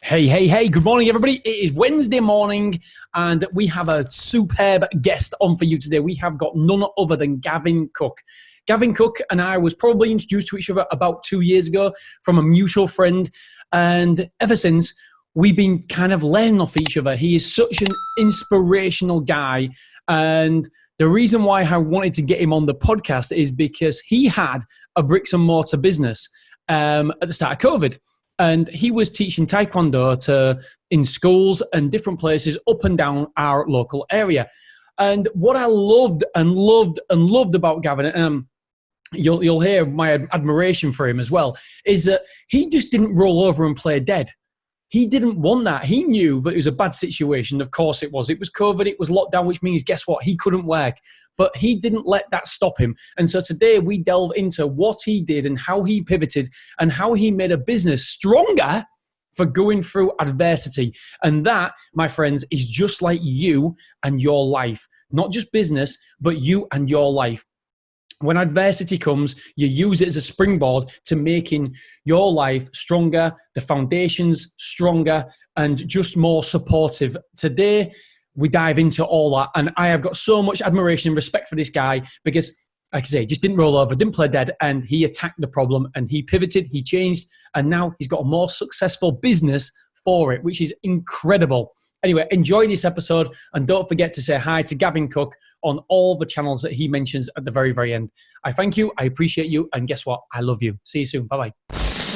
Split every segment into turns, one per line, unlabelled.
Hey, good morning, everybody. It is Wednesday morning, and we have a superb guest on for you today. We have got none other than Gavin Cook. Gavin Cook and I was probably introduced to each other about 2 years ago from a mutual friend, and ever since, we've been kind of learning off each other. He is such an inspirational guy, and the reason why I wanted to get him on the podcast is because he had a bricks and mortar business at the start of COVID. And he was teaching Tae-Kwon-Do in schools and different places up and down our local area. And what I loved about Gavin, you'll hear my admiration for him as well, is that he just didn't roll over and play dead. He didn't want that. He knew that it was a bad situation. Of course it was. It was COVID. It was lockdown, which means, guess what? He couldn't work. But he didn't let that stop him. And so today we delve into what he did and how he pivoted and how he made a business stronger for going through adversity. And that, my friends, is just like you and your life. Not just business, but you and your life. When adversity comes, you use it as a springboard to making your life stronger, the foundations stronger, and just more supportive. Today, we dive into all that, and I have got so much admiration and respect for this guy because, like I say, just didn't roll over, didn't play dead, and he attacked the problem, and he pivoted, he changed, and now he's got a more successful business for it, which is incredible. Anyway, enjoy this episode, and don't forget to say hi to Gavin Cook on all the channels that he mentions at the very, very end. I thank you, I appreciate you, and guess what? I love you. See you soon. Bye-bye.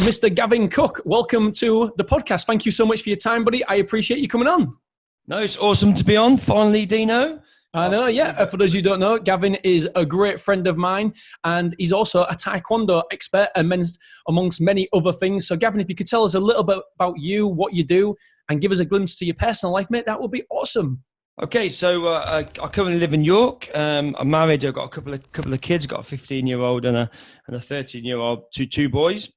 Mr. Gavin Cook, welcome to the podcast. Thank you so much for your time, buddy. I appreciate you coming on.
No, it's awesome to be on, finally, Dino.
I know, yeah. For those of you who don't know, Gavin is a great friend of mine, and he's also a Taekwondo expert amongst many other things. So, Gavin, if you could tell us a little bit about you, what you do, and give us a glimpse to your personal life, mate, that would be awesome.
Okay, so I currently live in York. I'm married. I've got a couple of kids. I've got a 15-year-old and a 13-year-old, two boys.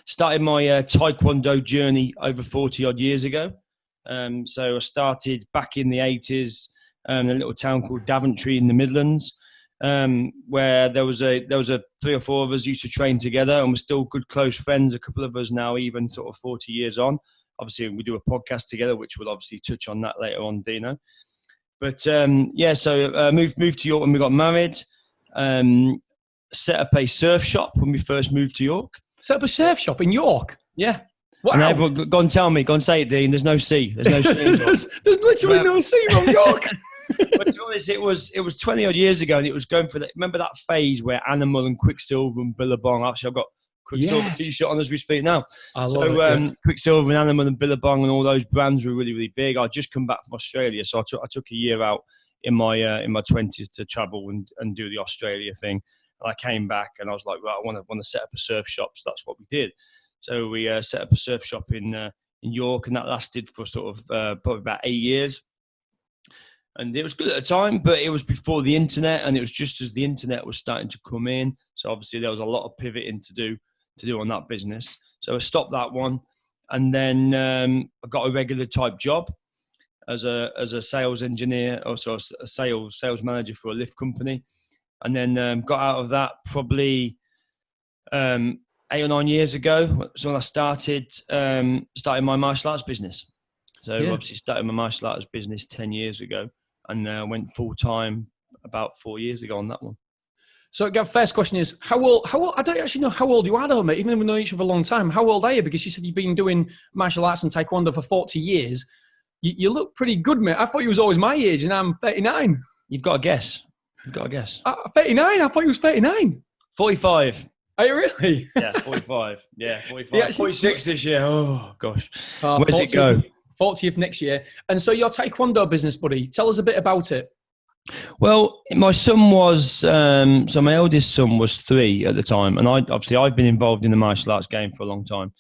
Started my Taekwondo journey over 40-odd years ago. So I started back in the 80s. In a little town called Daventry in the Midlands, where there was a 3 or 4 of us used to train together, and we're still good close friends. A couple of us now, even sort of 40 years on. Obviously, we do a podcast together, which we'll obviously touch on that later on, Dino. But so moved to York when we got married. Set up a surf shop when we first moved to York.
Set up a surf shop in York?
Yeah.
Wow.
And everyone, go and say it, Dean. There's no sea. There's no sea.
there's literally no sea from York.
But to be honest, it was 20 odd years ago, and it was going for that. Remember that phase where Animal and Quicksilver and Billabong. Actually, I've got Quicksilver t-shirt on as we speak now. Quicksilver and Animal and Billabong and all those brands were really, really big. I'd just come back from Australia, so I took a year out in my 20s to travel and do the Australia thing. And I came back, and I was like, right, I want to set up a surf shop. So that's what we did. So we set up a surf shop in York, and that lasted for sort of probably about 8 years. And it was good at the time, but it was before the internet, and it was just as the internet was starting to come in. So obviously there was a lot of pivoting to do on that business. So I stopped that one, and then I got a regular type job as a sales engineer, also a sales manager for a lift company, and then got out of that probably 8 or 9 years ago. So when I started my martial arts business. So obviously started my martial arts business 10 years ago. And went full-time about 4 years ago on that one.
So, Gav, first question is, how old, I don't actually know how old you are though, mate, even though we've known each other a long time. How old are you? Because you said you've been doing martial arts and Taekwondo for 40 years. You look pretty good, mate. I thought you was always my age, and I'm 39.
You've got a guess.
39? I thought you was 39.
45.
Are you really?
Yeah, 45. Yeah, 45. 46 this year. Oh, gosh. Where does it go?
40th next year. And so your Taekwondo business, buddy, tell us a bit about it.
Well, my son was, so my eldest son was 3 at the time. And I've been involved in the martial arts game for a long time.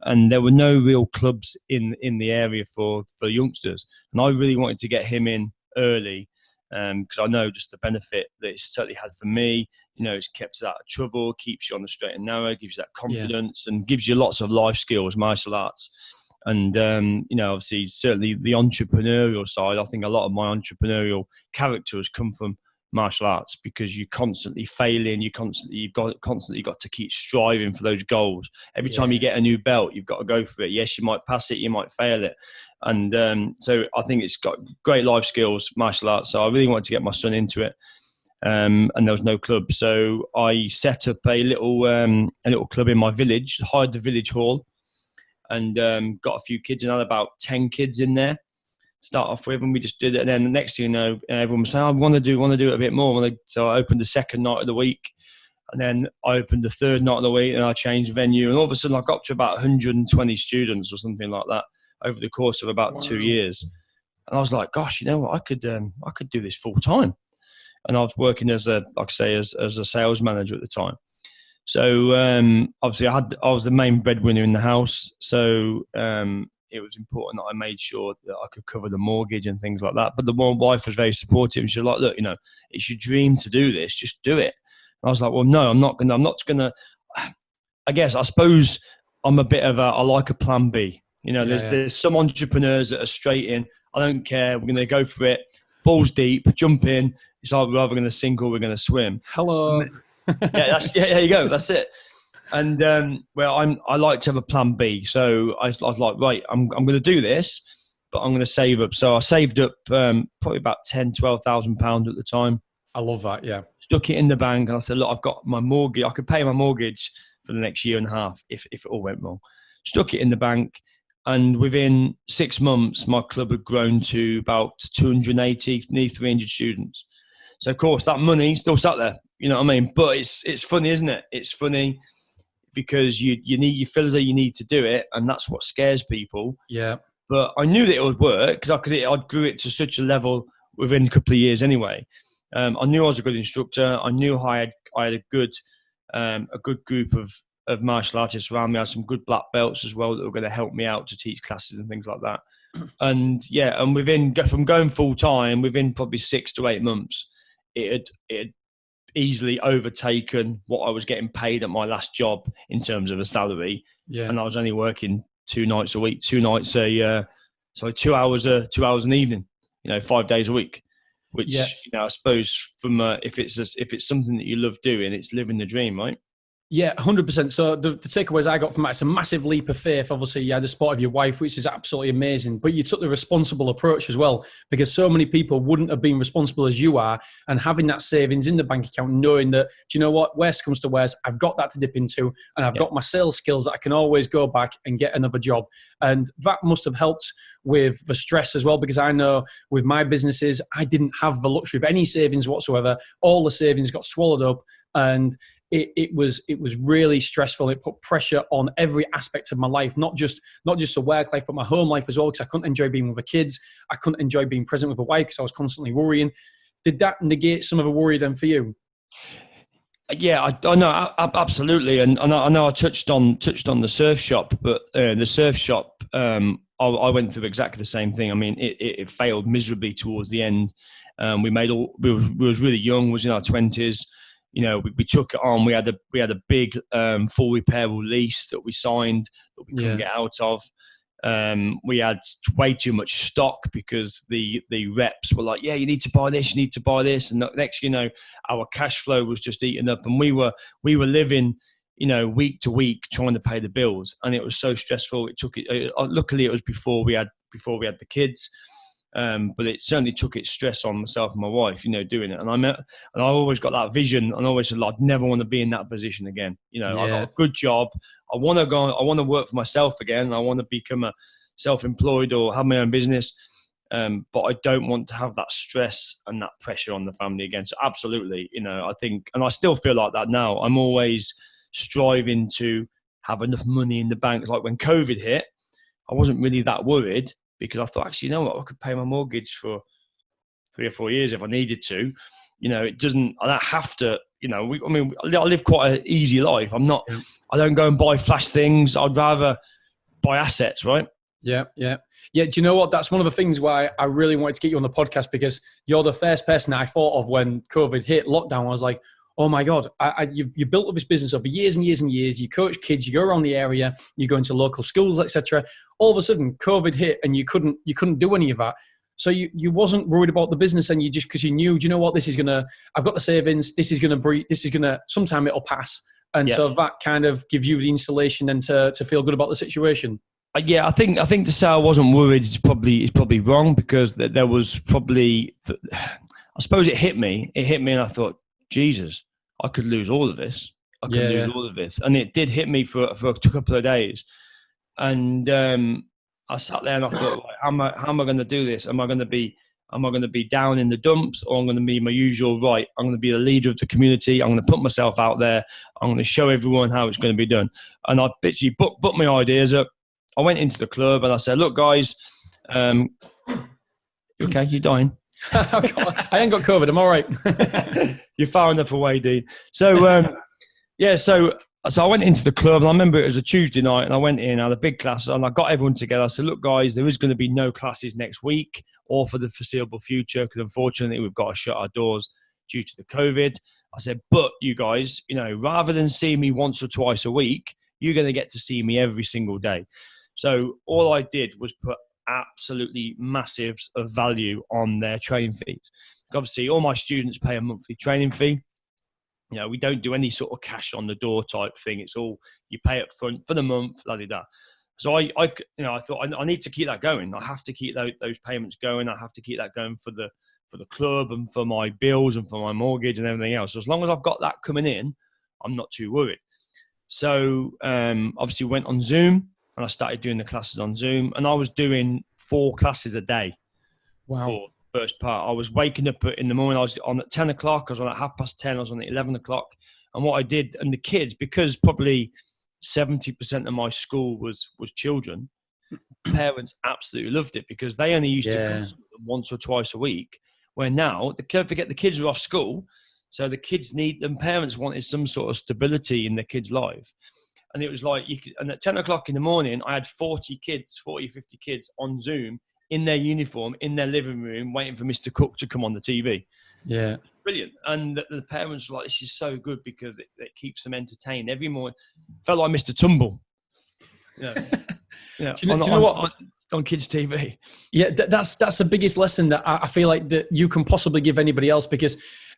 And there were no real clubs in the area for youngsters. And I really wanted to get him in early because I know just the benefit that it's certainly had for me. You know, it's kept us out of trouble, keeps you on the straight and narrow, gives you that confidence and gives you lots of life skills, martial arts. And, obviously, certainly the entrepreneurial side, I think a lot of my entrepreneurial character has come from martial arts, because you're constantly failing. You've constantly got to keep striving for those goals. Every time you get a new belt, you've got to go for it. Yes, you might pass it, you might fail it. And so I think it's got great life skills, martial arts. So I really wanted to get my son into it. And there was no club. So I set up a little club in my village, hired the village hall, and got a few kids, and had about 10 kids in there to start off with, and we just did it. And then the next thing you know, everyone was saying, I want to do it a bit more. So I opened the second night of the week, and then I opened the third night of the week, and I changed venue, and all of a sudden I got up to about 120 students or something like that over the course of about 2 years. And I was like, gosh, you know what, I could do this full time. And I was working as a sales manager at the time. So obviously I was the main breadwinner in the house. So it was important that I made sure that I could cover the mortgage and things like that. But the wife was very supportive. She was like, look, you know, it's your dream to do this. Just do it. And I was like, well, no, I'm not gonna. I suppose I'm a bit of I like a plan B. You know, there's some entrepreneurs that are straight in. I don't care. We're going to go for it. Balls deep, jump in. It's like we're either going to sink or we're going to swim.
Hello.
There you go. That's it. And I like to have a plan B. So I was like, right, I'm going to do this, but I'm going to save up. So I saved up probably about £10,000-12,000 at the time.
I love that. Yeah.
Stuck it in the bank, and I said, look, I've got my mortgage. I could pay my mortgage for the next year and a half if it all went wrong. Stuck it in the bank. And within 6 months, my club had grown to about 280, nearly 300 students. So, of course, that money still sat there. You know what I mean? But it's funny, isn't it? It's funny because you feel as though you need to do it, and that's what scares people.
Yeah.
But I knew that it would work because I grew it to such a level within a couple of years anyway. I knew I was a good instructor. I knew I had a good group of martial artists around me. I had some good black belts as well that were going to help me out to teach classes and things like that. And from going full time, within probably 6 to 8 months, it had easily overtaken what I was getting paid at my last job in terms of a salary. Yeah. And I was only working 2 nights a week, 2 nights 2 hours an evening, 5 days a week. Which I suppose from if it's something that you love doing, it's living the dream, right?
Yeah, 100%. So the takeaways I got from that, it's a massive leap of faith. Obviously, you had the support of your wife, which is absolutely amazing. But you took the responsible approach as well, because so many people wouldn't have been responsible as you are. And having that savings in the bank account, knowing that, do you know what, worst comes to worst, I've got that to dip into, and I've got my sales skills that I can always go back and get another job. And that must have helped with the stress as well, because I know with my businesses, I didn't have the luxury of any savings whatsoever. All the savings got swallowed up, and it was really stressful. It put pressure on every aspect of my life, not just the work life, but my home life as well, because I couldn't enjoy being with the kids. I couldn't enjoy being present with the wife because I was constantly worrying. Did that negate some of the worry then for you?
Yeah, I know, absolutely. And I know I touched on the surf shop, but the surf shop, I went through exactly the same thing. I mean, it failed miserably towards the end. We was really young, was in our 20s. We took it on. We had a big full repairable lease that we signed that we couldn't get out of. We had way too much stock because the reps were like, yeah, you need to buy this. And next, our cash flow was just eaten up, and we were living, week to week trying to pay the bills, and it was so stressful. Luckily it was before we had the kids. But it certainly took its stress on myself and my wife, doing it. And I always got that vision, and I always said, I'd never want to be in that position again. I got a good job. I want to work for myself again. I want to become a self-employed or have my own business. But I don't want to have that stress and that pressure on the family again. So absolutely, I think, and I still feel like that now. I'm always striving to have enough money in the bank. Like when COVID hit, I wasn't really that worried, because I thought, actually, I could pay my mortgage for 3 or 4 years if I needed to. I don't have to, I live quite an easy life. I don't go and buy flash things. I'd rather buy assets, right? Yeah.
Do you know what? That's one of the things why I really wanted to get you on the podcast, because you're the first person I thought of when COVID hit lockdown. I was like, oh my God, you built up this business over years and years and years. You coach kids, you go around the area, you go into local schools, etc. All of a sudden, COVID hit and you couldn't do any of that. So you wasn't worried about the business, and you just, because you knew, do you know what, I've got the savings, this is gonna, sometime it'll pass. And so that kind of gives you the insulation then to feel good about the situation.
Yeah, I think to say I wasn't worried is probably wrong, because there was probably, I suppose it hit me and I thought, Jesus, I could lose all of this. I could lose all of this. And it did hit me for a couple of days. And I sat there and I thought, like, how am I going to do this? Am I going to be down in the dumps, or I'm going to be my usual, right, I'm going to be the leader of the community. I'm going to put myself out there. I'm going to show everyone how it's going to be done. And I literally booked my ideas up. I went into the club and I said, look, guys, you okay? You dying?
I ain't got COVID. I'm all right.
You're far enough away, Dean. So, so I went into the club, and I remember it was a Tuesday night, and I went in, I had a big class, and I got everyone together. I said, look, guys, there is going to be no classes next week or for the foreseeable future, because unfortunately we've got to shut our doors due to the COVID. I said, but you guys, rather than see me once or twice a week, you're going to get to see me every single day. So all I did was put absolutely massive of value on their training fees. Obviously, all my students pay a monthly training fee. We don't do any sort of cash on the door type thing. It's all you pay up front for the month, da. So I thought I need to keep that going. I have to keep those payments going. I have to keep that going for the club and for my bills and for my mortgage and everything else. So as long as I've got that coming in, I'm not too worried. So obviously went on Zoom, and I started doing the classes on Zoom, and I was doing 4 classes a day.
Wow.
For the first part. I was waking up in the morning. I was on at 10 o'clock. I was on at 10:30. I was on at 11 o'clock. And what I did, and the kids, because probably 70% of my school was children, parents absolutely loved it, because they only used to come once or twice a week, where now, don't forget, the kids are off school. So the kids parents wanted some sort of stability in their kids' life. And it was like, and at 10 o'clock in the morning, I had 50 kids on Zoom in their uniform, in their living room, waiting for Mr. Cook to come on the TV.
Yeah.
Brilliant. And the parents were like, this is so good, because it keeps them entertained every morning. Felt like Mr. Tumble. Yeah.
Do you know what?
On kids' TV.
Yeah, that's the biggest lesson that I feel like that you can possibly give anybody else, because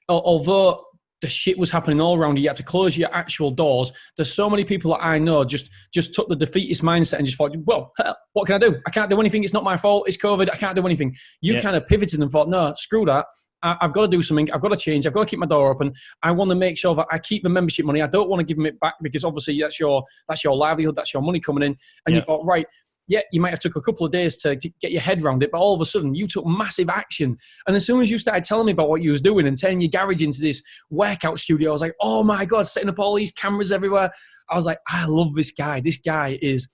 although the shit was happening all around you had to close your actual doors. There's so many people that I know just took the defeatist mindset and just thought, well, what can I do? I can't do anything. It's not my fault. It's COVID. I can't do anything. You kind of pivoted and thought, no, screw that. I've got to do something. I've got to change. I've got to keep my door open. I want to make sure that I keep the membership money. I don't want to give them it back, because obviously that's your livelihood. That's your money coming in. And you thought, right, yeah, you might have took a couple of days to get your head around it, but all of a sudden you took massive action. And as soon as you started telling me about what you was doing and turning your garage into this workout studio, I was like, oh my God, setting up all these cameras everywhere. I was like, I love this guy. This guy is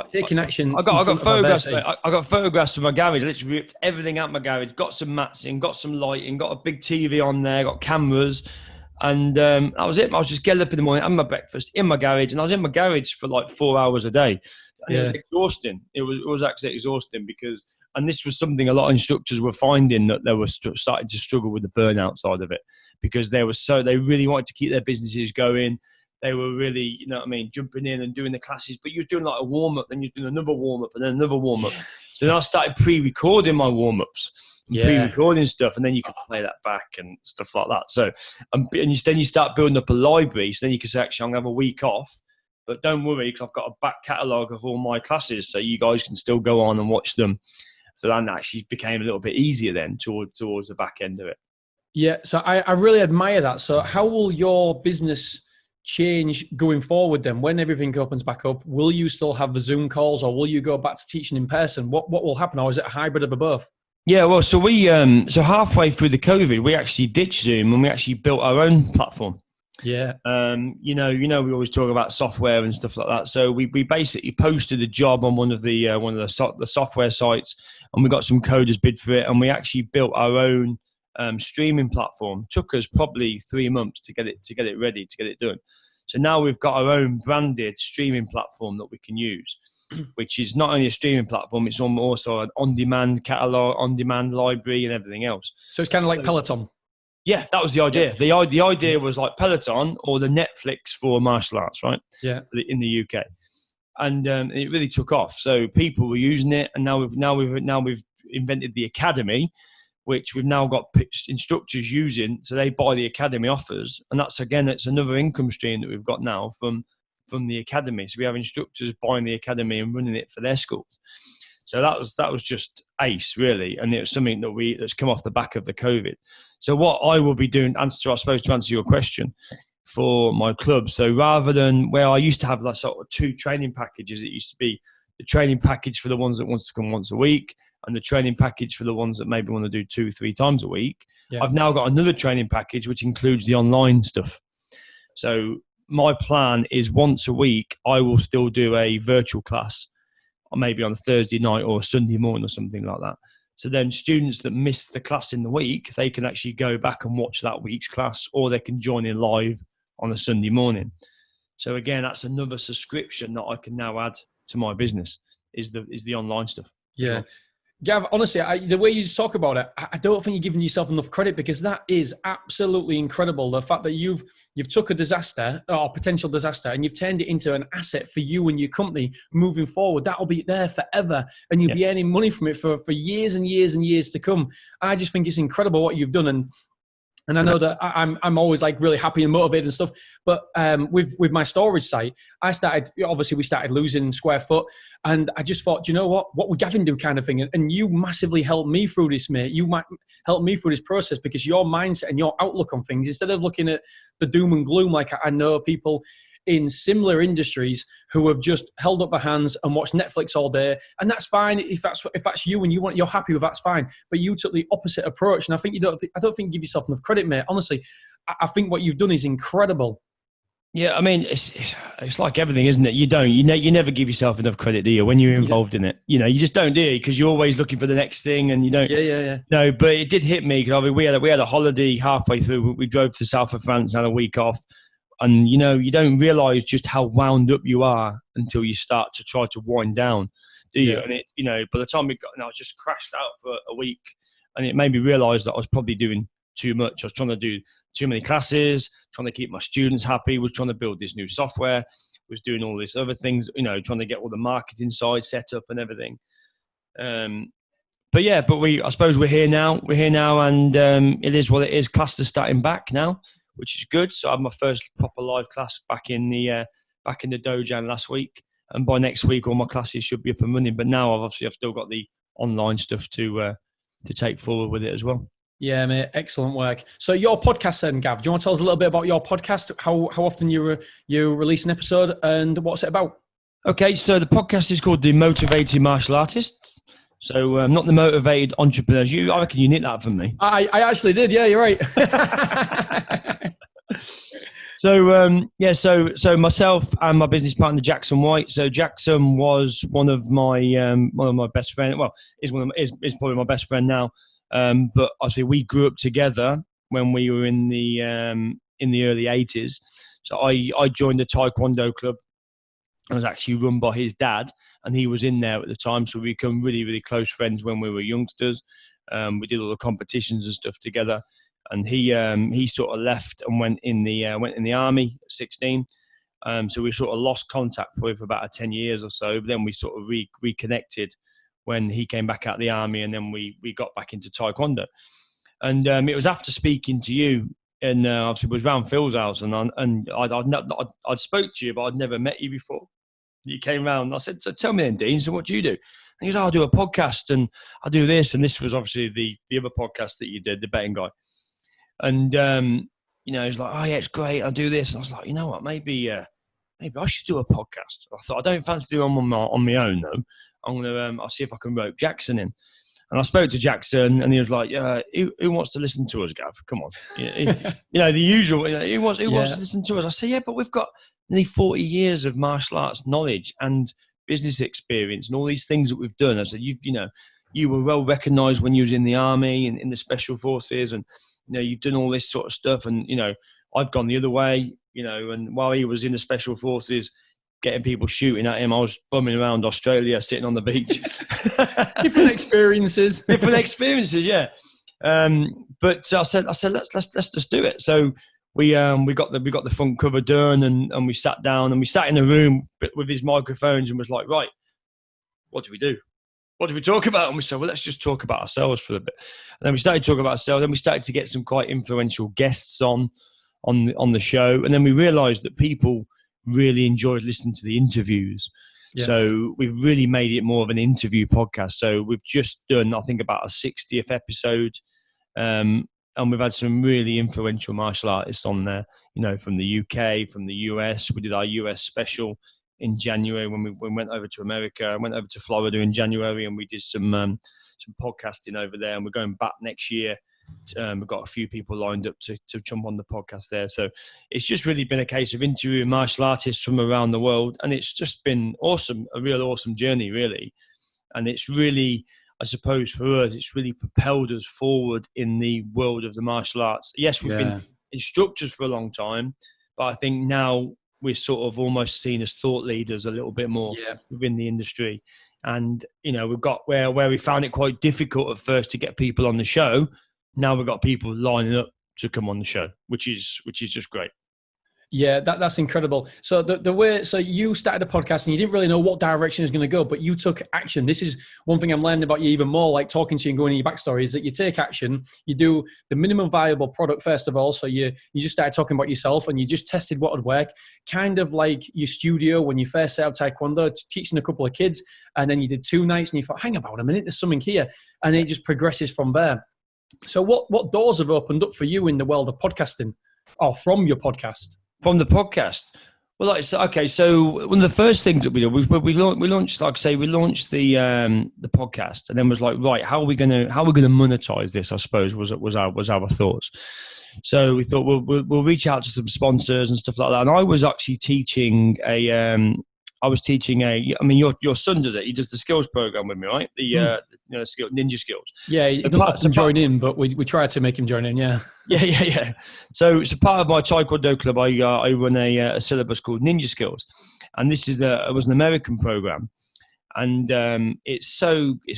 taking action.
I got photographs. I got photographs of my garage. I literally ripped everything out my garage. Got some mats in. Got some lighting. Got a big TV on there. Got cameras, and that was it. I was just getting up in the morning, having my breakfast in my garage, and I was in my garage for like 4 hours a day. And it was exhausting. It was actually exhausting, because, and this was something a lot of instructors were finding, that they were starting to struggle with the burnout side of it, because they really wanted to keep their businesses going. They were really, jumping in and doing the classes, but you were doing like a warm up, then you're doing another warm up, and then another warm up. So then I started pre-recording my warm ups, pre-recording stuff, and then you could play that back and stuff like that. So, then you start building up a library. So then you can say, actually, I'm gonna have a week off. But don't worry, because I've got a back catalogue of all my classes, so you guys can still go on and watch them. So that actually became a little bit easier then towards the back end of it.
Yeah, so I really admire that. So how will your business change going forward then? When everything opens back up, will you still have the Zoom calls, or will you go back to teaching in person? What will happen, or is it a hybrid of the both?
Yeah, well, so we halfway through the COVID, we actually ditched Zoom and we actually built our own platform.
Yeah.
We always talk about software and stuff like that. So we basically posted a job on one of the software sites, and we got some coders bid for it, and we actually built our own streaming platform. Took us probably 3 months to get it ready, to get it done. So now we've got our own branded streaming platform that we can use, which is not only a streaming platform, it's also an on-demand catalog, on-demand library, and everything else.
So it's kind of like Peloton.
Yeah, that was the idea. Yeah. The idea was like Peloton or the Netflix for martial arts, right?
Yeah.
In the UK, and it really took off. So people were using it, and now we've invented the academy, which we've now got instructors using. So they buy the academy offers, and that's another income stream that we've got now from the academy. So we have instructors buying the academy and running it for their schools. So that was just ace, really, and it was something that's come off the back of the COVID. So what I will be doing, to answer your question, for my club. So rather than where I used to have like sort of 2 training packages, it used to be the training package for the ones that wants to come once a week, and the training package for the ones that maybe want to do 2-3 times a week. Yeah. I've now got another training package which includes the online stuff. So my plan is once a week I will still do a virtual class, or maybe on a Thursday night or a Sunday morning or something like that. So then students that miss the class in the week, they can actually go back and watch that week's class, or they can join in live on a Sunday morning. So again, that's another subscription that I can now add to my business, is the online stuff.
Yeah. Sure. Gav, honestly, the way you talk about it, I don't think you're giving yourself enough credit, because that is absolutely incredible. The fact that you've took a disaster or potential disaster and you've turned it into an asset for you and your company moving forward. That'll be there forever, and you'll be earning money from it for years and years and years to come. I just think it's incredible what you've done. And I know that I'm always like really happy and motivated and stuff. But with my storage site, we started losing square foot, and I just thought, you know what would Gavin do, kind of thing. And you massively helped me through this, mate. You might help me through this process, because your mindset and your outlook on things, instead of looking at the doom and gloom, like I know people in similar industries who have just held up their hands and watched Netflix all day, and that's fine if that's you and you're happy with, that's fine. But you took the opposite approach, and I don't think you give yourself enough credit, mate. Honestly, I think what you've done is incredible.
Yeah, I mean, it's like everything, isn't it? You never give yourself enough credit, do you, when you're involved in it? You know, you just don't, do you? Because you're always looking for the next thing, and you don't. Yeah. No, but it did hit me, because we had a holiday halfway through. We drove to the south of France and had a week off. And, you know, you don't realise just how wound up you are until you start to try to wind down, do you? Yeah. And by the time I was just crashed out for a week, and it made me realise that I was probably doing too much. I was trying to do too many classes, trying to keep my students happy, was trying to build this new software, was doing all these other things, trying to get all the marketing side set up and everything. But I suppose we're here now, and it is what it is. Class is starting back now, which is good. So I had my first proper live class back in the dojo last week, and by next week all my classes should be up and running. But now I've still got the online stuff to take forward with it as well.
Yeah, mate, excellent work. So your podcast then, Gav, do you want to tell us a little bit about your podcast? How often you release an episode, and what's it about?
Okay, so the podcast is called The Motivated Martial Artists. So not the motivated entrepreneurs. I reckon you nicked that from me.
I actually did. Yeah, you're right.
So myself and my business partner Jackson White. So Jackson was one of my best friends. Well, is probably my best friend now. But obviously we grew up together when we were in the early 80s. So I joined the Tae-Kwon-Do club. I was actually run by his dad, and he was in there at the time. So we became really, really close friends when we were youngsters. We did all the competitions and stuff together. And he sort of left and went in the army at 16. So we sort of lost contact for about 10 years or so. But then we sort of reconnected when he came back out of the army, and then we got back into Taekwondo. And it was after speaking to you, and obviously it was round Phil's house, and I'd spoke to you, but I'd never met you before. You came round, and I said, "So tell me then, Dean, so what do you do?" And he goes, "I do a podcast, and I do this," and this was obviously the other podcast that you did, the betting guy. And he's like, "Oh yeah, it's great. I do this." And I was like, "You know what? Maybe I should do a podcast." I thought, I don't fancy doing on my own though. I'll see if I can rope Jackson in. And I spoke to Jackson, and he was like, who wants to listen to us, Gav? Come on. The usual, who wants to listen to us? I said, yeah, but we've got nearly 40 years of martial arts knowledge and business experience and all these things that we've done. I said, you were well recognised when you was in the army and in the special forces, and, you've done all this sort of stuff. And, I've gone the other way, and while he was in the special forces, getting people shooting at him, I was bumming around Australia, sitting on the beach.
Different experiences.
Yeah. But I said, let's just do it. So we got the front cover done, and we sat down, and we sat in a room with these microphones, and was like, right, what do we do? what did we talk about? And we said, well, let's just talk about ourselves for a bit. And then we started talking about ourselves. Then we started to get some quite influential guests on the show. And then we realized that people really enjoyed listening to the interviews. Yeah. So we've really made it more of an interview podcast. So we've just done, I think, about a 60th episode. And we've had some really influential martial artists on there, from the UK, from the US. We did our US special in January when we went over to America. I went over to Florida in January, and we did some podcasting over there. And we're going back next year. We've got a few people lined up to jump on the podcast there. So it's just really been a case of interviewing martial artists from around the world. And it's just been awesome, a real awesome journey, really. And it's really, I suppose for us, it's really propelled us forward in the world of the martial arts. Yes, we've been instructors for a long time, but I think now we're sort of almost seen as thought leaders a little bit more within the industry. And, we've got where we found it quite difficult at first to get people on the show. Now we've got people lining up to come on the show, which is just great.
Yeah, that's incredible. So so you started a podcast and you didn't really know what direction it was going to go, but you took action. This is one thing I'm learning about you even more, like talking to you and going in your backstory, is that you take action. You do the minimum viable product first of all. So you just started talking about yourself and you just tested what would work, kind of like your studio when you first set up Taekwondo, teaching a couple of kids, and then you did 2 nights and you thought, hang about a minute, there's something here, and it just progresses from there. So what doors have opened up for you in the world of podcasting, or from your podcast?
From the podcast? Well, okay. So one of the first things that we did, we launched, like I say, we launched the podcast, and then was like, right, how are we gonna monetize this? I suppose was our thoughts. So we thought we'll reach out to some sponsors and stuff like that. And I was actually teaching your son does it. He does the skills program with me, right? The ninja skills.
Yeah, he doesn't have to join in, but we try to make him join in. Yeah.
Yeah. So it's a part of my Tae-Kwon-Do club. I run a syllabus called Ninja Skills, and this is it was an American program, and it's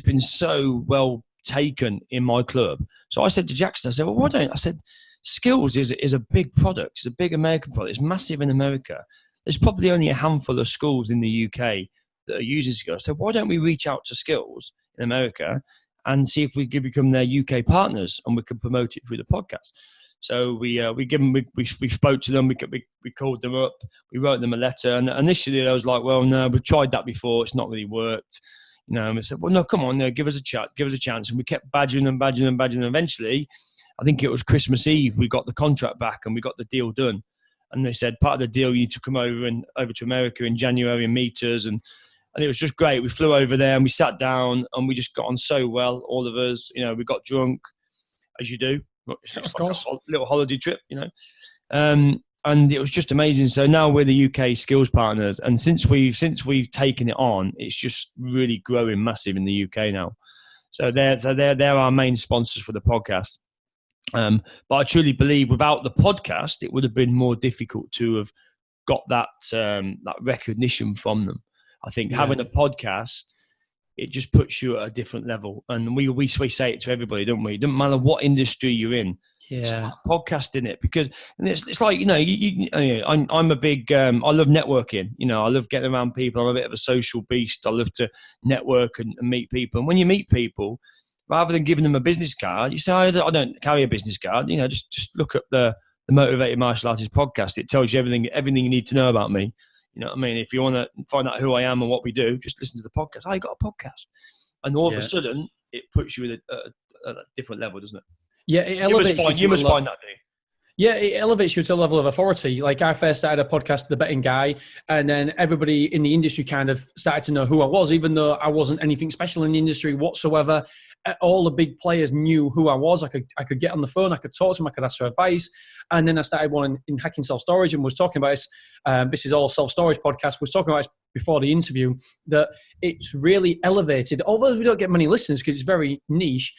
been so well taken in my club. So I said to Jackson, I said, well, skills is a big product. It's a big American product. It's massive in America. There's probably only a handful of schools in the UK that are using skills. So why don't we reach out to skills in America and see if we could become their UK partners and we can promote it through the podcast? So we spoke to them. We called them up. We wrote them a letter. And initially I was like, well, no, we've tried that before. It's not really worked. And we said, well, no, come on, give us a chat, give us a chance. And we kept badgering them. Eventually, I think it was Christmas Eve, we got the contract back and we got the deal done. And they said, part of the deal, you need to come over to America in January and meet us. And it was just great. We flew over there and we sat down and we just got on so well, all of us. We got drunk, as you do. Of course. Like a little holiday trip, and it was just amazing. So now we're the UK skills partners. And since we've taken it on, it's just really growing massive in the UK now. So they're our main sponsors for the podcast. But I truly believe without the podcast, it would have been more difficult to have got that recognition from them. I think having a podcast, it just puts you at a different level. And we say it to everybody, don't we? It doesn't matter what industry you're in.
Yeah,
podcasting it, because it's like I'm a big I love networking. I love getting around people. I'm a bit of a social beast. I love to network and meet people. And when you meet people, rather than giving them a business card, you say, I don't carry a business card. Just look up the Motivated Martial Artist podcast. It tells you everything you need to know about me. You know what I mean? If you want to find out who I am and what we do, just listen to the podcast. Oh, you got a podcast. And all of a sudden, it puts you at a different level, doesn't it?
Yeah, it elevates
you must find that, do you?
Yeah, it elevates you to a level of authority. Like I first started a podcast, The Betting Guy, and then everybody in the industry kind of started to know who I was, even though I wasn't anything special in the industry whatsoever. All the big players knew who I was. I could get on the phone, I could talk to them, I could ask for advice. And then I started one in hacking self-storage and was talking about this. This is all self-storage podcast. Was talking about this before the interview, that it's really elevated. Although we don't get many listeners because it's very niche,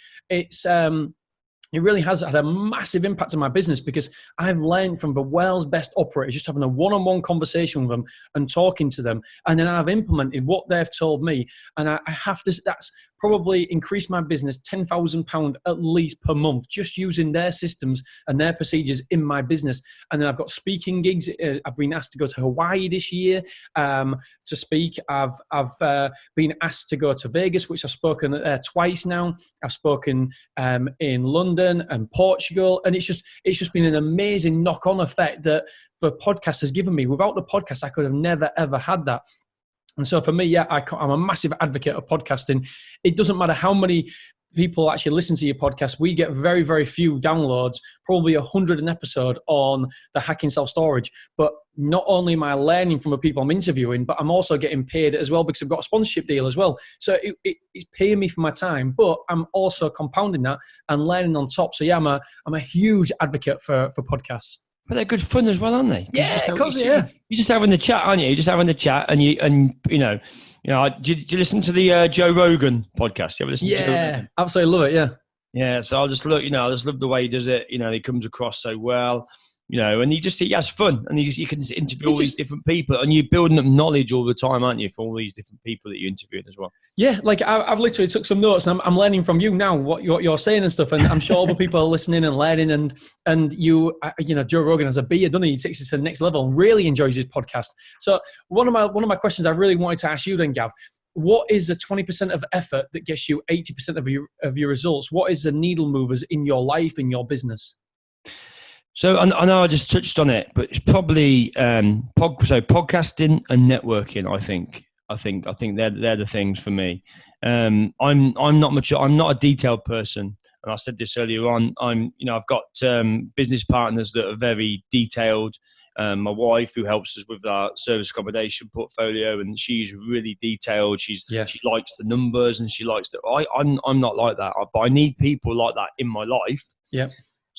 it really has had a massive impact on my business, because I've learned from the world's best operators, just having a one-on-one conversation with them and talking to them. And then I've implemented what they've told me. And I have to, probably increase my business £10,000 at least per month, just using their systems and their procedures in my business. And then I've got speaking gigs. I've been asked to go to Hawaii this year to speak. I've been asked to go to Vegas, which I've spoken twice now. I've spoken in London and Portugal, and it's just been an amazing knock-on effect that the podcast has given me. Without the podcast, I could have never ever had that. And so for me, I'm a massive advocate of podcasting. It doesn't matter how many people actually listen to your podcast. We get very, very few downloads, probably 100 an episode on the Hacking Self-Storage. But not only am I learning from the people I'm interviewing, but I'm also getting paid as well because I've got a sponsorship deal as well. So it's paying me for my time, but I'm also compounding that and learning on top. So yeah, I'm a huge advocate for podcasts.
But they're good fun as well, aren't they?
Yeah, because
you're just having the chat, aren't you? You're just having the chat, and you know. Did you listen to the Joe Rogan podcast? You ever listen to Joe Rogan?
Absolutely love it. Yeah.
Yeah. So I just love the way he does it. You know, he comes across so well. You know, and he has fun, and you can interview all these different people, and you're building up knowledge all the time, aren't you, for all these different people that you're interviewing as well.
Yeah, like I've literally took some notes, and I'm learning from you now what you're saying and stuff, and I'm sure other people are listening and learning, and you know, Joe Rogan has a beard, doesn't he? He takes it to the next level and really enjoys his podcast. So one of my questions I really wanted to ask you then, Gav, what is the 20% of effort that gets you 80% of your results? What is the needle movers in your life, in your business?
So I know I just touched on it, but it's probably podcasting and networking. I think they're the things for me. I'm not a detailed person, and I said this earlier on. I've got business partners that are very detailed. My wife, who helps us with our service accommodation portfolio, and she's really detailed. She likes the numbers, and she likes that. I'm not like that, but I need people like that in my life. Yeah.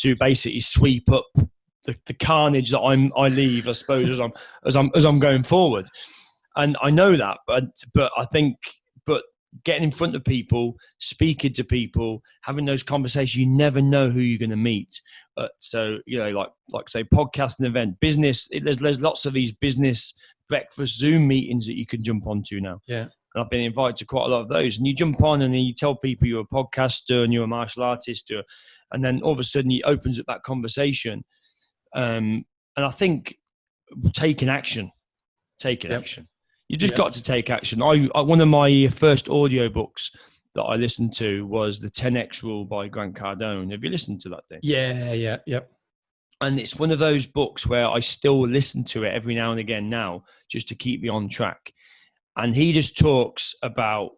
To basically sweep up the carnage that I leave, I suppose, as I'm going forward, and I know that, but I think, getting in front of people, speaking to people, having those conversations, you never know who you're going to meet. So you know, like say, podcast and event business. There's lots of these business breakfast Zoom meetings that you can jump onto now. Yeah. And I've been invited to quite a lot of those, and you jump on and then you tell people you're a podcaster and you're a martial artist, and then all of a sudden it opens up that conversation. And I think taking action. You just got to take action. One of my first audiobooks that I listened to was the 10X Rule by Grant Cardone. Have you listened to that thing?
Yeah.
And it's one of those books where I still listen to it every now and again now, just to keep me on track. And he just talks about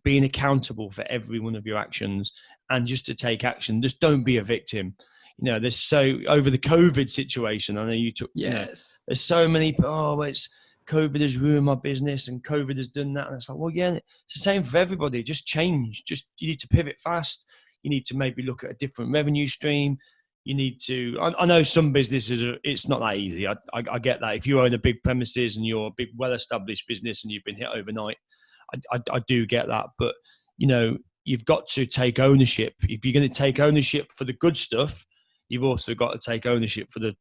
being accountable for every one of your actions, and just to take action. Just don't be a victim. You know, over the COVID situation, I know you took. Yes. There's so many. COVID has ruined my business, and COVID has done that. And it's like, well, yeah, it's the same for everybody. Just change. You need to pivot fast. You need to maybe look at a different revenue stream. You need to, I know some businesses, it's not that easy. I get that. If you own a big premises and you're a big, well-established business and you've been hit overnight, I do get that. But, you know, you've got to take ownership. If you're going to take ownership for the good stuff, you've also got to take ownership for the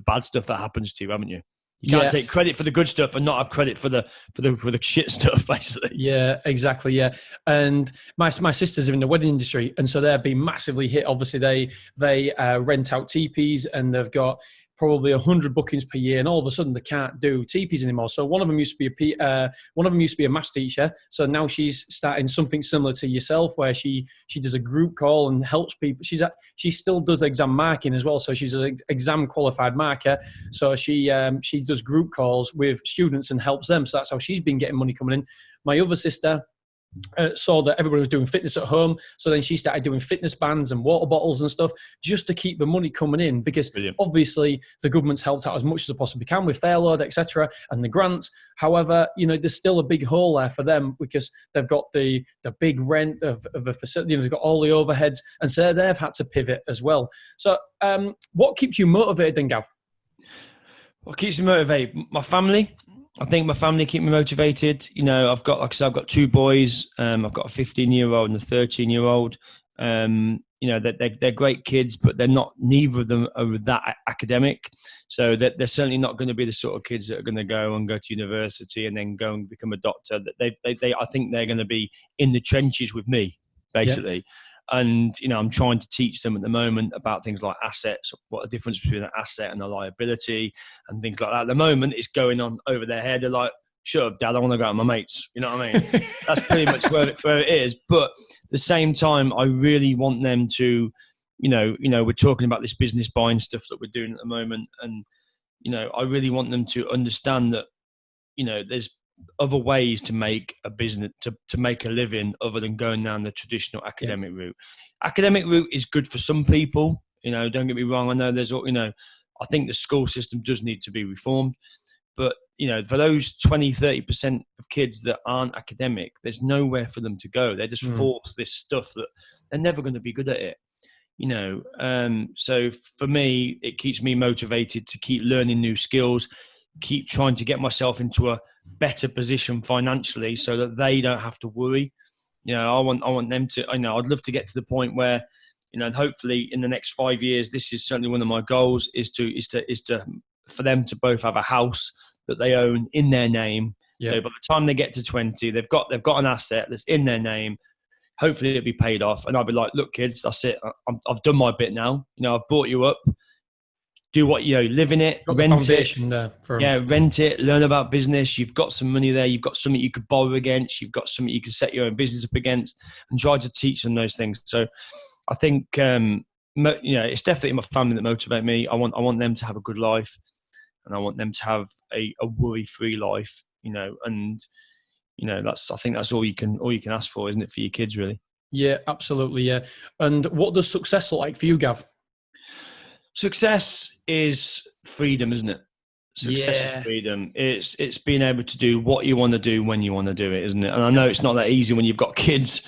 bad stuff that happens to you, haven't you? You can't take credit for the good stuff and not have credit for the shit stuff, basically. Yeah,
exactly. Yeah, and my sisters are in the wedding industry, and so they're being massively hit. Obviously, they rent out teepees, and they've got probably 100 bookings per year, and all of a sudden they can't do teepees anymore. So one of them used to be a maths teacher. So now she's starting something similar to yourself, where she does a group call and helps people. She still does exam marking as well. So she's an exam qualified marker. So she does group calls with students and helps them. So that's how she's been getting money coming in. My other sister saw that everybody was doing fitness at home, so then she started doing fitness bands and water bottles and stuff just to keep the money coming in, because obviously the government's helped out as much as they possibly can with Fairload, etc., and the grants. However, you know, there's still a big hole there for them, because they've got the big rent of a facility, you know, they've got all the overheads, and so they've had to pivot as well. So what keeps you motivated then, Gav?
What keeps me motivated? My family. I think my family keep me motivated. You know, I've got 2 boys. I've got a 15-year-old and a 13-year-old. they're great kids, but neither of them are that academic. So that they're certainly not going to be the sort of kids that are going to go to university and then go and become a doctor. That I think they're going to be in the trenches with me, basically. Yeah. And, I'm trying to teach them at the moment about things like assets, what the difference between an asset and a liability and things like that. At the moment, it's going on over their head. They're like, shut up, Dad, I want to go out with my mates. You know what I mean? That's pretty much where it is. But at the same time, I really want them to, we're talking about this business buying stuff that we're doing at the moment. And, I really want them to understand that, there's other ways to make a business, to make a living other than going down the traditional academic route. Academic route is good for some people. Don't get me wrong. I know I think the school system does need to be reformed. But, for those 20-30% of kids that aren't academic, there's nowhere for them to go. They're just forced this stuff that they're never going to be good at it. So for me, it keeps me motivated to keep learning new skills, keep trying to get myself into a better position financially so that they don't have to worry. I want them to, I'd love to get to the point where, and hopefully in the next 5 years, this is certainly one of my goals is to for them to both have a house that they own in their name. Yep. So by the time they get to 20, they've got an asset that's in their name. Hopefully it'll be paid off. And I'll be like, look, kids, that's it. I've done my bit now. I've brought you up. Do what, live in it,
got
rent
the
it.
there
Rent it, learn about business. You've got some money there. You've got something you could borrow against. You've got something you can set your own business up against and try to teach them those things. So I think, it's definitely my family that motivate me. I want them to have a good life. And I want them to have a worry-free life, and I think that's all you can ask for, isn't it, for your kids, really?
Yeah, absolutely, yeah. And what does success look like for you, Gav?
Success is freedom, isn't it? Success is freedom. It's being able to do what you want to do when you want to do it, isn't it? And I know it's not that easy when you've got kids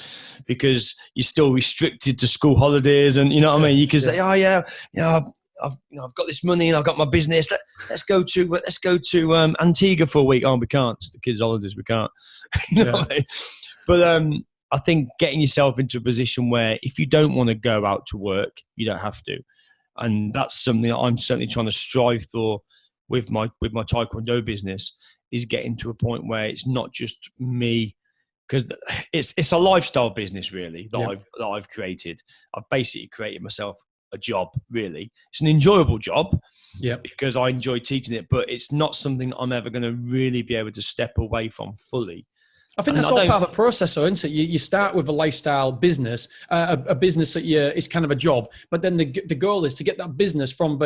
because you're still restricted to school holidays, and you know what I mean. You can say, "Oh yeah, I've got this money and I've got my business. Let's go to Antigua for a week." Oh, we can't. It's the kids' holidays. We can't. What I mean? But I think getting yourself into a position where if you don't want to go out to work, you don't have to, and that's something that I'm certainly trying to strive for with my Tae-Kwon-Do business. Is getting to a point where it's not just me, because it's a lifestyle business really that I've created. I've basically created myself a job, really. It's an enjoyable job because I enjoy teaching it, but it's not something that I'm ever going to really be able to step away from fully.
I think that's all part of the process, though, isn't it? You start with a lifestyle business, a business that is kind of a job, but then the goal is to get that business from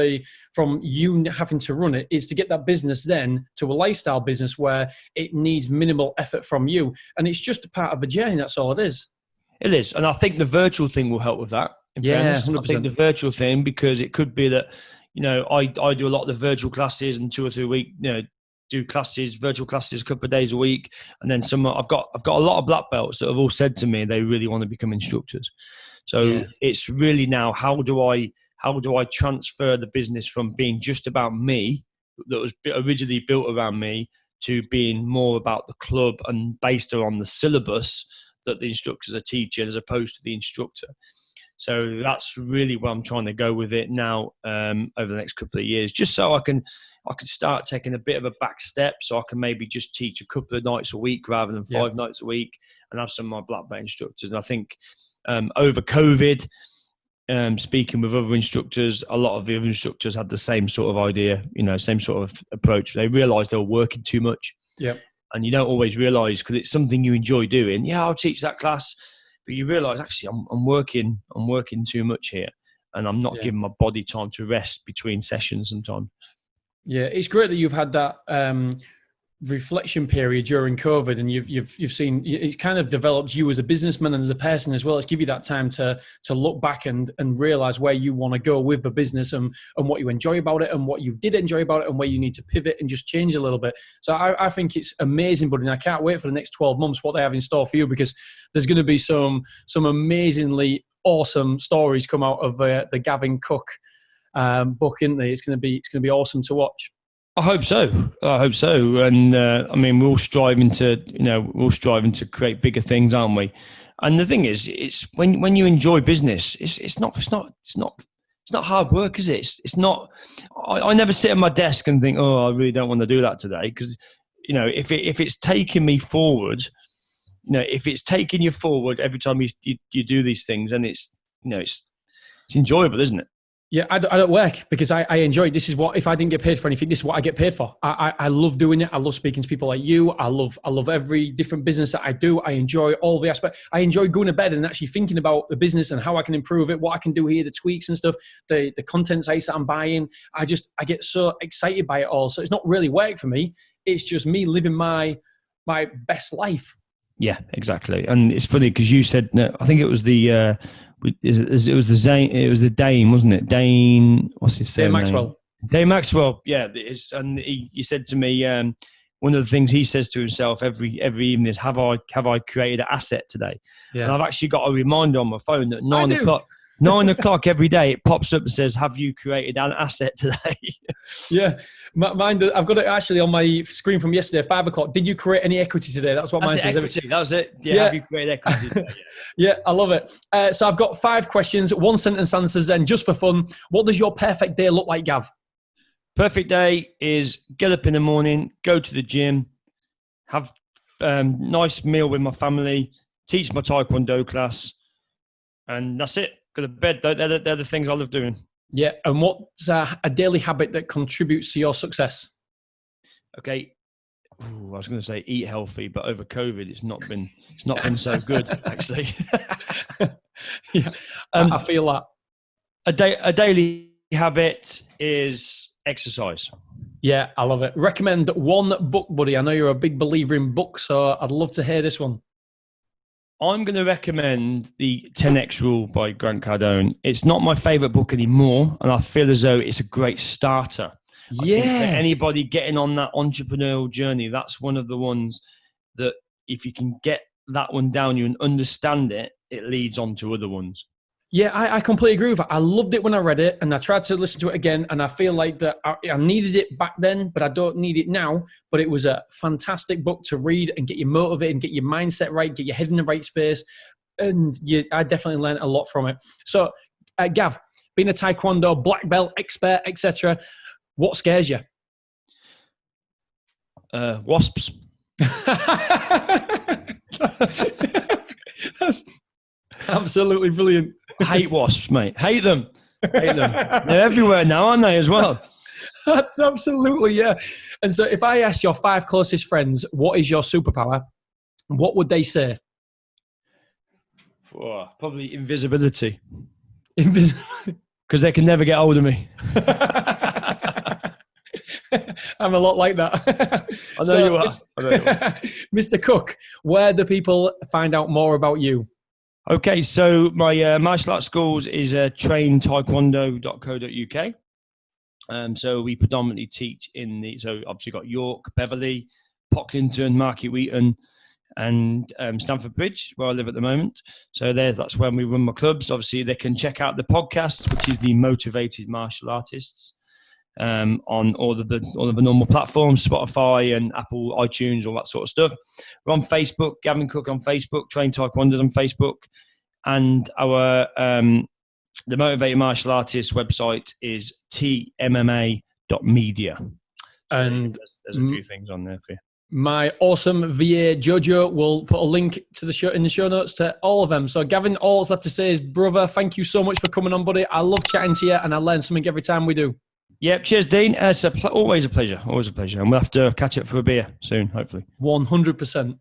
you having to run it, is to get that business then to a lifestyle business where it needs minimal effort from you, and it's just a part of the journey. That's all it is.
It is, and I think the virtual thing will help with that. Fairness, 100%. I think the virtual thing, because it could be that, I do a lot of the virtual classes and 2 or 3 week, do virtual classes a couple of days a week. And then I've got a lot of black belts that have all said to me they really want to become instructors. So it's really now, how do I transfer the business from being just about me, that was originally built around me, to being more about the club and based on the syllabus that the instructors are teaching as opposed to the instructor. So that's really where I'm trying to go with it now over the next couple of years, just so I can start taking a bit of a back step, so I can maybe just teach a couple of nights a week rather than 5 nights a week, and have some of my black belt instructors. And I think over COVID, speaking with other instructors, a lot of the other instructors had the same sort of idea, same sort of approach. They realised they were working too much.
Yeah.
And you don't always realise, because it's something you enjoy doing. Yeah, I'll teach that class. But you realise, actually, I'm working too much here, and I'm not giving my body time to rest between sessions sometimes.
Yeah, it's great that you've had that reflection period during COVID, and you've seen it kind of developed you as a businessman and as a person as well. It's give you that time to look back and realize where you want to go with the business and what you enjoy about it and what you did enjoy about it and where you need to pivot and just change a little bit. So I think it's amazing, buddy, and I can't wait for the next 12 months what they have in store for you, because there's going to be some amazingly awesome stories come out of the Gavin Cook book, isn't there? It's going to be awesome to watch.
I hope so. And I mean, we're all striving to create bigger things, aren't we? And the thing is, it's when you enjoy business, it's not hard work, is it? It's not. I never sit at my desk and think, oh, I really don't want to do that today, because if it's taking me forward, if it's taking you forward every time you do these things, and it's enjoyable, isn't it?
Yeah, I don't work because I enjoy it. This is what, if I didn't get paid for anything, this is what I get paid for. I love doing it. I love speaking to people like you. I love every different business that I do. I enjoy all the aspects. I enjoy going to bed and actually thinking about the business and how I can improve it, what I can do here, the tweaks and stuff, the content sites that I'm buying. I get so excited by it all. So it's not really work for me. It's just me living my best life.
Yeah, exactly. And it's funny because you said, no, I think it was the the Dane, wasn't it? Dane, what's his name? Dane Maxwell. Yeah, and he said to me, one of the things he says to himself every evening is, have I created an asset today? Yeah. And I've actually got a reminder on my phone at 9 o'clock. 9 o'clock every day, it pops up and says, have you created an asset today?
Yeah. Mine, I've got it actually on my screen from yesterday, 5 o'clock. Did you create any equity today? That's what mine says.
Equity. That was it. Yeah. Have you created equity today?
Yeah, I love it. So I've got 5 questions, 1 sentence answers, and just for fun, what does your perfect day look like, Gav?
Perfect day is get up in the morning, go to the gym, have nice meal with my family, teach my Tae-Kwon-Do class, and that's it. Go to bed. They're the things I love doing.
Yeah, and what's a daily habit that contributes to your success?
Okay, I was going to say eat healthy, but over COVID, it's not been so good actually.
Yeah, I feel that.
A daily habit is exercise.
Yeah, I love it. Recommend one book, buddy. I know you're a big believer in books, so I'd love to hear this one.
I'm going to recommend the 10X Rule by Grant Cardone. It's not my favorite book anymore, and I feel as though it's a great starter.
Yeah.
I think for anybody getting on that entrepreneurial journey, that's one of the ones that if you can get that one down you and understand it, it leads on to other ones.
Yeah, I completely agree with it. I loved it when I read it, and I tried to listen to it again, and I feel like that I needed it back then, but I don't need it now. But it was a fantastic book to read and get you motivated and get your mindset right, get your head in the right space. And I definitely learned a lot from it. So, Gav, being a Taekwondo black belt expert, etc., what scares you?
Wasps.
That's absolutely brilliant.
Hate wasps, mate. Hate them. They're everywhere now, aren't they, as well?
That's absolutely, yeah. And so if I asked your 5 closest friends, what is your superpower? What would they say?
Probably invisibility. Because they can never get hold of me.
I'm a lot like that.
I know you are.
Mr. Cook, where do people find out more about you?
Okay, so my martial arts schools is traintaekwondo.co.uk. So we predominantly teach so obviously got York, Beverley, Pocklington, Market Wheaton, and Stamford Bridge, where I live at the moment. So that's when we run my clubs. Obviously, they can check out the podcast, which is the Motivated Martial Artists, on all of the normal platforms, Spotify and Apple, iTunes, all that sort of stuff. We're on Facebook, Gavin Cook on Facebook, Train Taekwondo on Facebook, and our the Motivated Martial Artists website is tmma.media.
And
there's a few things on there for you.
My awesome VA Jojo will put a link to the show in the show notes to all of them. So Gavin, all I have to say is, brother, thank you so much for coming on, buddy. I love chatting to you, and I learn something every time we do.
Yep, cheers, Dean. It's always a pleasure. Always a pleasure. And we'll have to catch up for a beer soon, hopefully.
100%.